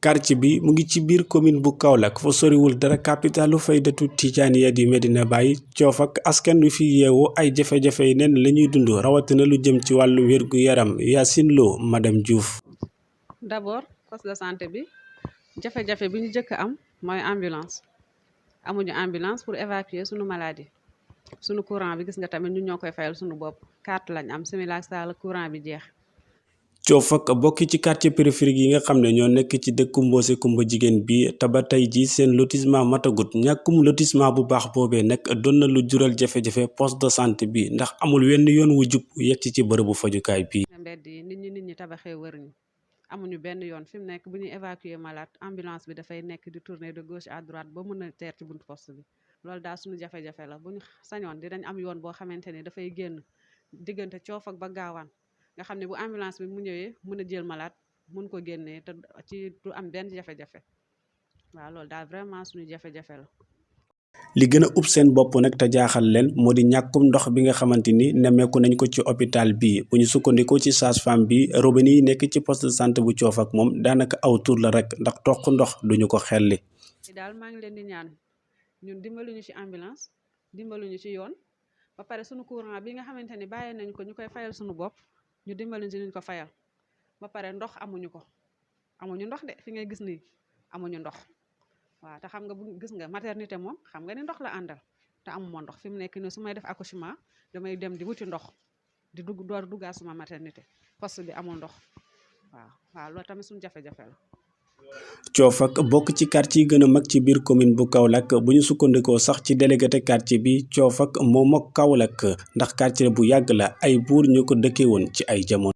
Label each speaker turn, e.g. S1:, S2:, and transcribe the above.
S1: quartier bi mu ngi ci biir commune bu Kaolack fa soriwul dara capitalu faydatu tijaaniya di Medina Baye Thiofak askan wi fi yeewoo ay jafe-jafe yi neen la ñuy dund rawatina lu jëm ci wàllu wérgu yaram Yacine Lo madame Diouf.
S2: D'abord poste de santé bi jafe-jafe bi ñu jëkk am mooy ambulance amuñu ambulance pour évacuer sunu maladie sunu courant bi gis nga tamit ñun ñoo koy fayal sunu bopp carte lañ am similaire sa courant bi jeex.
S1: Thiofak bokk ci quartier périphérique yi nga xam ne ñoo nekk ci dëkku Mboose Kumba jigéen bi te ba tey ji seen lotissement matagut ñàkkum lotissement bu baax boobee nag doon na lu jural jafe-jafe poste de santé bi ndax amul wenn yoon wu jub yegg ci bërëbu fajukaay bi.
S2: mbedd yi nit ñi tabaxee wër ñu amuñu benn yoon fi mu nekk bu ñuy évacuer malade ambulance bi dafay nekk di tourner de gauche à droite ba mën a teer ci buntu poste bi loolu daal suñu jafe-jafe la bu ñu sañoon dinañ am yoon boo xamante ne dafay génn diggante Thiofak ba Gaawaan nga xam ne bu ambulance bi mu ñëwee mën a jël malade mun ko génnee te ci du am benn jafe-jafe waaw loolu daal vraiment suñu jafe-jafe la.
S1: li gën a ub seen bopp nag te jaaxal leen moo di ñàkkum ndox bi nga xamante ni nemmeeku nañ ko ci hôpital bi bu ñu sukkandikoo ci sage-femme bi robinet yi nekk ci poste de santé bu Thiofak moom daanaka aw tur la rek ndax toq ndox duñu ko xelli.
S2: daal maa ngi leen di ñaan ñun dimbaluñu ci ambulance dimbaluñu ci yoon ba pare suñu courant bi nga xamante ni bàyyi nañ ko ñu koy fayal suñu bopp ñu dimbaluñu ci ñu ko fayal ba pare ndox amuñu ndox de fi ngay gis nii amuñu ndox. waaw te xam nga bu gis nga maternité moom xam nga ni ndox la àndal te amuma ndox fi mu nekk nii su may def accouchement damay dem di wuti ndox di door duggaat suma maternité poste bi amul ndox waaw loolu tamit suñu jafe-jafe la.
S1: Thiofak bokk ci quartier yi gën a mag ci biir commune bu Kaolack bu ñu sukkandikoo sax ci délégué quartier bi Thiofak moom ak Kaolack ndax quartier bu yàgg la ay buur ñu ko dëkkee woon ci ay jamono.